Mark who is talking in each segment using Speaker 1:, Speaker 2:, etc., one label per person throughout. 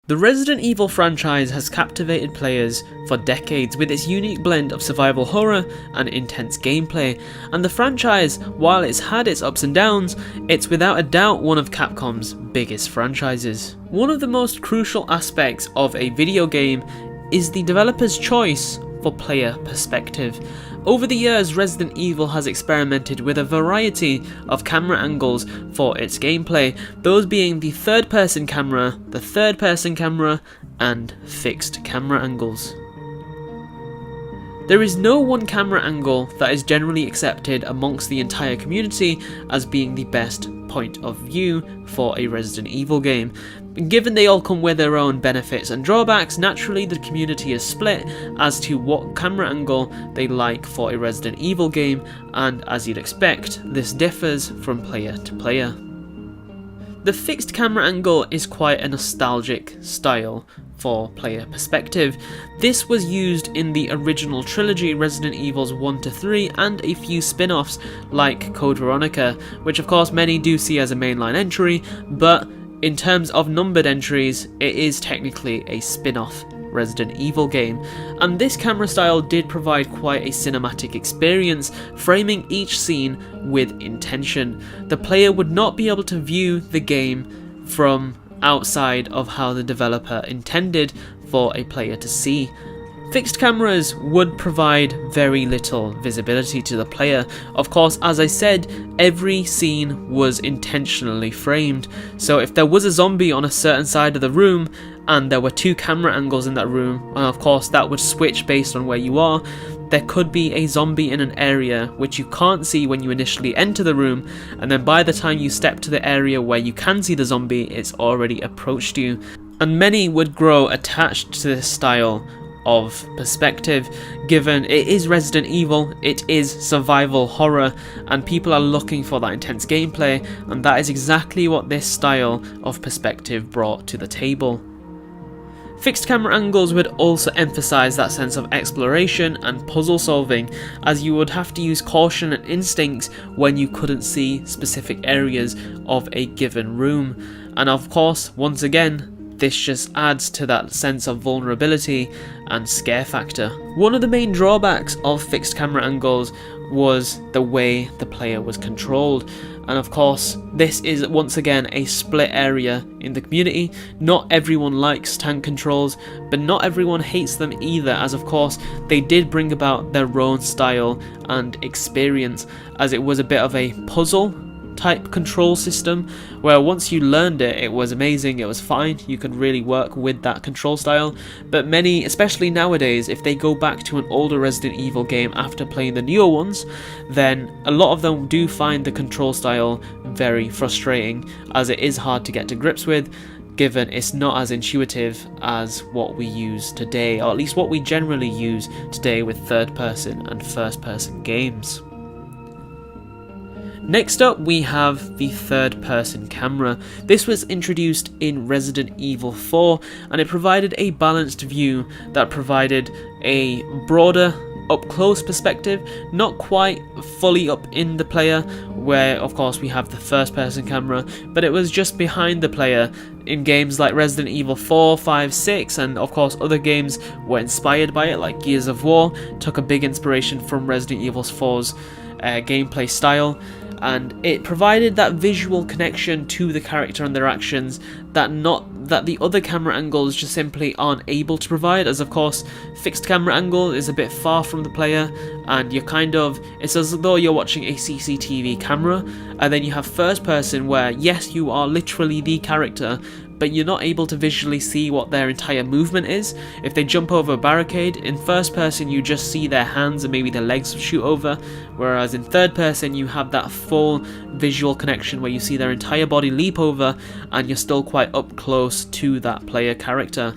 Speaker 1: The Resident Evil franchise has captivated players for decades with its unique blend of survival horror and intense gameplay, and the franchise, while it's had its ups and downs, it's without a doubt one of Capcom's biggest franchises. One of the most crucial aspects of a video game is the developer's choice for player perspective. Over the years, Resident Evil has experimented with a variety of camera angles for its gameplay, those being the third-person camera, and fixed camera angles. There is no one camera angle that is generally accepted amongst the entire community as being the best point of view for a Resident Evil game. Given they all come with their own benefits and drawbacks, naturally the community is split as to what camera angle they like for a Resident Evil game, and as you'd expect, this differs from player to player. The fixed camera angle is quite a nostalgic style for player perspective. This was used in the original trilogy Resident Evils 1 to 3 and a few spin-offs like Code Veronica, which of course many do see as a mainline entry, but in terms of numbered entries, it is technically a spin-off Resident Evil game, and this camera style did provide quite a cinematic experience, framing each scene with intention. The player would not be able to view the game from outside of how the developer intended for a player to see. Fixed cameras would provide very little visibility to the player. Of course, as I said, every scene was intentionally framed, so if there was a zombie on a certain side of the room and there were two camera angles in that room, and of course that would switch based on where you are, there could be a zombie in an area which you can't see when you initially enter the room, and then by the time you step to the area where you can see the zombie, it's already approached you. And many would grow attached to this style of perspective, given it is Resident Evil, it is survival horror, and people are looking for that intense gameplay, and that is exactly what this style of perspective brought to the table. Fixed camera angles would also emphasize that sense of exploration and puzzle solving, as you would have to use caution and instincts when you couldn't see specific areas of a given room. And of course, once again, this just adds to that sense of vulnerability and scare factor. One of the main drawbacks of fixed camera angles was the way the player was controlled, and of course this is once again a split area in the community. Not everyone likes tank controls, but not everyone hates them either, as of course they did bring about their own style and experience, as it was a bit of a puzzle type control system where once you learned it, it was amazing, it was fine, you could really work with that control style. But many, especially nowadays, if they go back to an older Resident Evil game after playing the newer ones, then a lot of them do find the control style very frustrating, as it is hard to get to grips with, given it's not as intuitive as what we use today, or at least what we generally use today with third person and first person games. Next up, we have the third-person camera. This was introduced in Resident Evil 4, and it provided a balanced view that provided a broader up-close perspective, not quite fully up in the player, where of course we have the first-person camera, but it was just behind the player. In games like Resident Evil 4, 5, 6, and of course other games were inspired by it, like Gears of War, took a big inspiration from Resident Evil 4's gameplay style, and it provided that visual connection to the character and their actions that the other camera angles just simply aren't able to provide, as of course fixed camera angle is a bit far from the player, and it's as though you're watching a CCTV camera, and then you have first person where yes, you are literally the character, but you're not able to visually see what their entire movement is. If they jump over a barricade, in first person you just see their hands and maybe their legs shoot over, whereas in third person you have that full visual connection where you see their entire body leap over and you're still quite up close to that player character.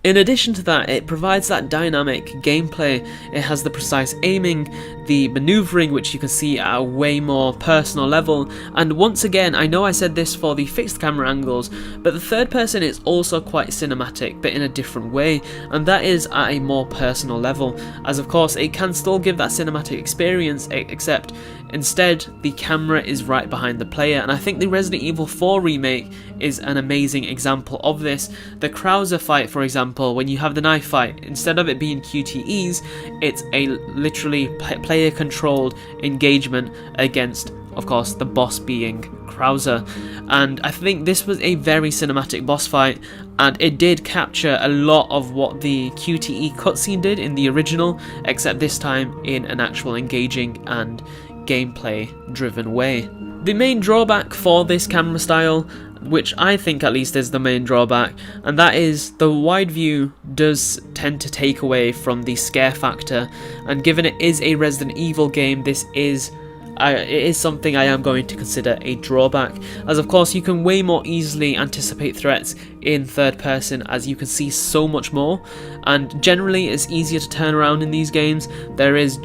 Speaker 1: In addition to that, it provides that dynamic gameplay. It has the precise aiming, the maneuvering, which you can see at a way more personal level, and once again, I know I said this for the fixed camera angles, but the third person is also quite cinematic, but in a different way, and that is at a more personal level, as of course it can still give that cinematic experience, except instead the camera is right behind the player, and I think the Resident Evil 4 remake is an amazing example of this. The Krauser fight, for example, when you have the knife fight, instead of it being QTEs, it's a literally player controlled engagement against, of course, the boss being Krauser. And I think this was a very cinematic boss fight, and it did capture a lot of what the QTE cutscene did in the original, except this time in an actual engaging and gameplay driven way. The main drawback for this camera style, which I think at least is the main drawback, and that is the wide view does tend to take away from the scare factor, and given it is a Resident Evil game, this is it is something I am going to consider a drawback, as of course you can way more easily anticipate threats in third person, as you can see so much more, and generally it's easier to turn around in these games. There is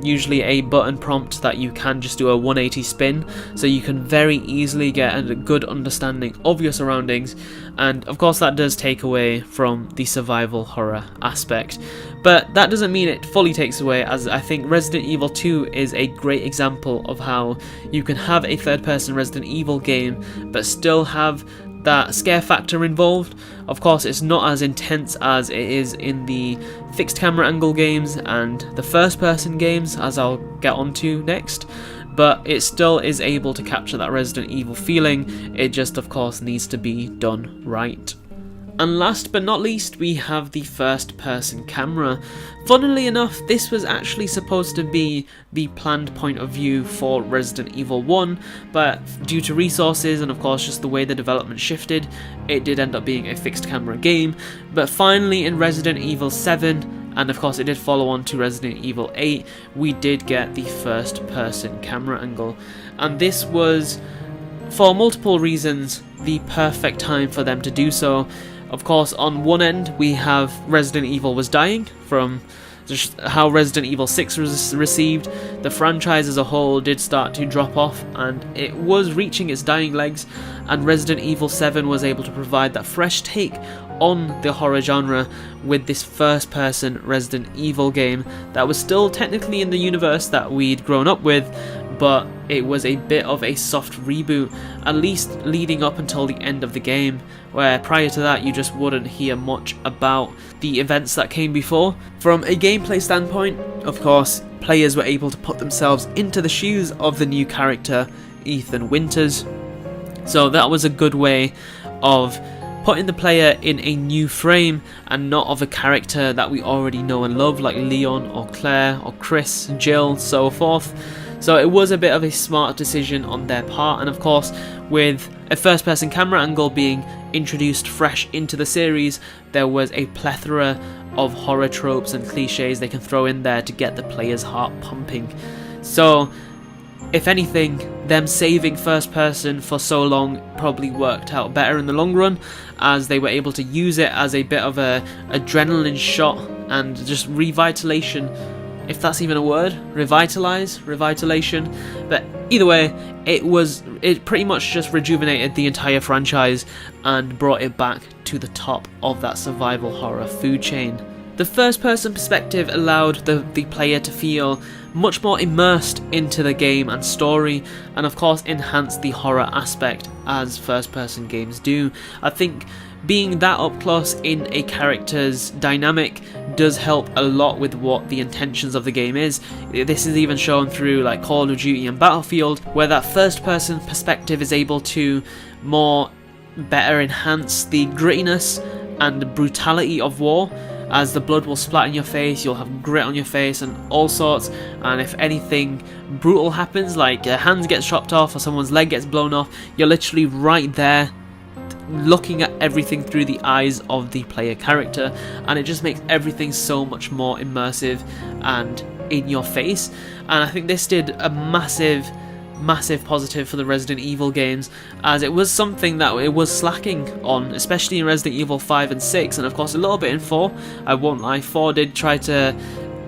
Speaker 1: usually a button prompt that you can just do a 180 spin, so you can very easily get a good understanding of your surroundings, and of course that does take away from the survival horror aspect. But that doesn't mean it fully takes away, as I think Resident Evil 2 is a great example of how you can have a third person Resident Evil game but still have that scare factor involved. Of course, it's not as intense as it is in the fixed camera angle games and the first person games, as I'll get onto next, but it still is able to capture that Resident Evil feeling. It just of course needs to be done right. And last but not least, we have the first person camera. Funnily enough, this was actually supposed to be the planned point of view for Resident Evil 1, but due to resources and of course just the way the development shifted, it did end up being a fixed camera game. But finally in Resident Evil 7, and of course it did follow on to Resident Evil 8, we did get the first person camera angle. And this was, for multiple reasons, the perfect time for them to do so. Of course, on one end, we have Resident Evil was dying from just how Resident Evil 6 was received. The franchise as a whole did start to drop off, and it was reaching its dying legs, and Resident Evil 7 was able to provide that fresh take on the horror genre with this first-person Resident Evil game that was still technically in the universe that we'd grown up with, but it was a bit of a soft reboot, at least leading up until the end of the game, where prior to that you just wouldn't hear much about the events that came before. From a gameplay standpoint, of course, players were able to put themselves into the shoes of the new character, Ethan Winters, so that was a good way of putting the player in a new frame and not of a character that we already know and love, like Leon or Claire or Chris, Jill, so forth. So it was a bit of a smart decision on their part, and of course with a first person camera angle being introduced fresh into the series, there was a plethora of horror tropes and cliches they can throw in there to get the player's heart pumping. So if anything, them saving first person for so long probably worked out better in the long run, as they were able to use it as a bit of a adrenaline shot and just revitalization, if that's even a word, revitalization. But either way, it pretty much just rejuvenated the entire franchise and brought it back to the top of that survival horror food chain. The first person perspective allowed the player to feel much more immersed into the game and story, and of course enhanced the horror aspect as first person games do. I think being that up close in a character's dynamic does help a lot with what the intentions of the game is. This is even shown through like Call of Duty and Battlefield, where that first person perspective is able to better enhance the grittiness and the brutality of war, as the blood will splat in your face, you'll have grit on your face and all sorts, and if anything brutal happens, like your hands get chopped off or someone's leg gets blown off, you're literally right there looking at everything through the eyes of the player character, and it just makes everything so much more immersive and in your face. And I think this did a massive massive positive for the Resident Evil games, as it was something that it was slacking on, especially in Resident Evil 5 and 6, and of course a little bit in 4. I won't lie, 4 did try to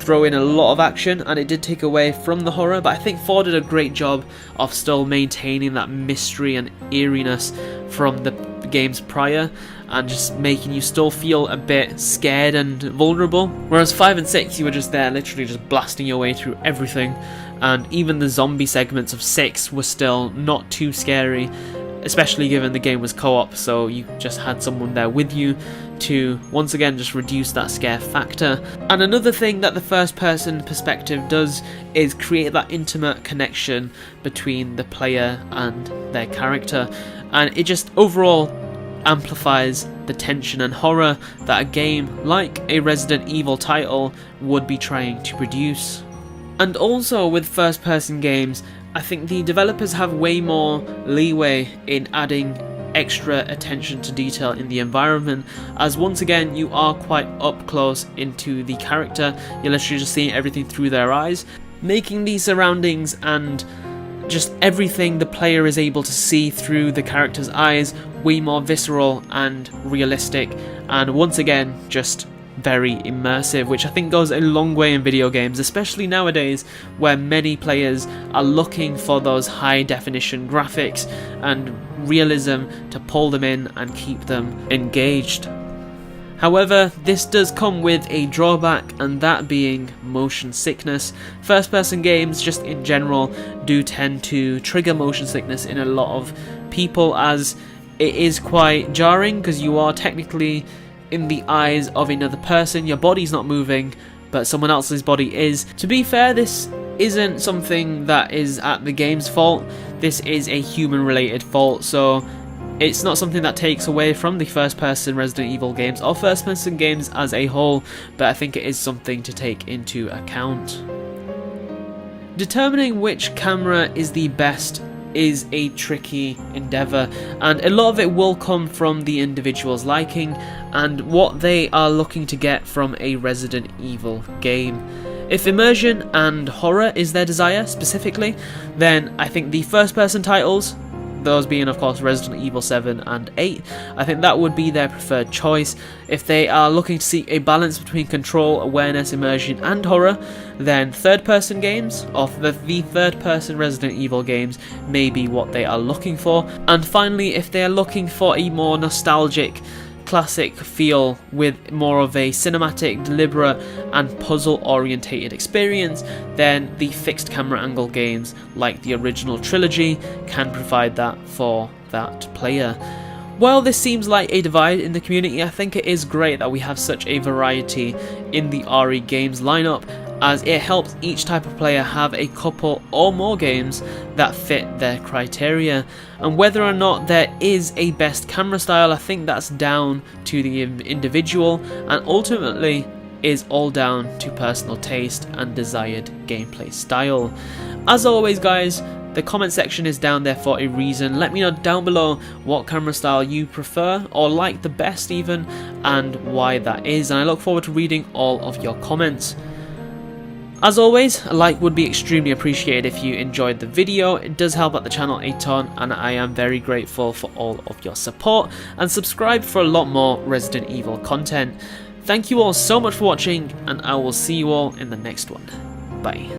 Speaker 1: throw in a lot of action and it did take away from the horror, but I think 4 did a great job of still maintaining that mystery and eeriness from the games prior and just making you still feel a bit scared and vulnerable, whereas 5 and 6 you were just there literally just blasting your way through everything, and even the zombie segments of 6 were still not too scary, especially given the game was co-op, so you just had someone there with you to once again just reduce that scare factor. And another thing that the first person perspective does is create that intimate connection between the player and their character, and it just overall amplifies the tension and horror that a game like a Resident Evil title would be trying to produce. And also with first person games, I think the developers have way more leeway in adding extra attention to detail in the environment, as once again you are quite up close into the character. You're literally just seeing everything through their eyes, making the surroundings and just everything the player is able to see through the character's eyes way more visceral and realistic, and once again just very immersive, which I think goes a long way in video games, especially nowadays where many players are looking for those high definition graphics and realism to pull them in and keep them engaged. However, this does come with a drawback, and that being motion sickness. First person games just in general do tend to trigger motion sickness in a lot of people, as it is quite jarring because you are technically in the eyes of another person. Your body's not moving, but someone else's body is. To be fair, this isn't something that is at the game's fault. This is a human related fault, so it's not something that takes away from the first person Resident Evil games or first person games as a whole, but I think it is something to take into account. Determining which camera is the best is a tricky endeavour, and a lot of it will come from the individual's liking and what they are looking to get from a Resident Evil game. If immersion and horror is their desire specifically, then I think the first person titles, those being of course Resident Evil 7 and 8, I think that would be their preferred choice. If they are looking to seek a balance between control, awareness, immersion and horror, then third person games, or the third person Resident Evil games, may be what they are looking for. And finally, if they are looking for a more nostalgic classic feel with more of a cinematic, deliberate and puzzle orientated experience, then the fixed camera angle games like the original trilogy can provide that for that player. While this seems like a divide in the community, I think it is great that we have such a variety in the RE games lineup, as it helps each type of player have a couple or more games that fit their criteria. And whether or not there is a best camera style, I think that's down to the individual, and ultimately is all down to personal taste and desired gameplay style. As always guys, the comment section is down there for a reason. Let me know down below what camera style you prefer or like the best even, and why that is, and I look forward to reading all of your comments. As always, a like would be extremely appreciated if you enjoyed the video. It does help out the channel a ton, and I am very grateful for all of your support, and subscribe for a lot more Resident Evil content. Thank you all so much for watching, and I will see you all in the next one. Bye.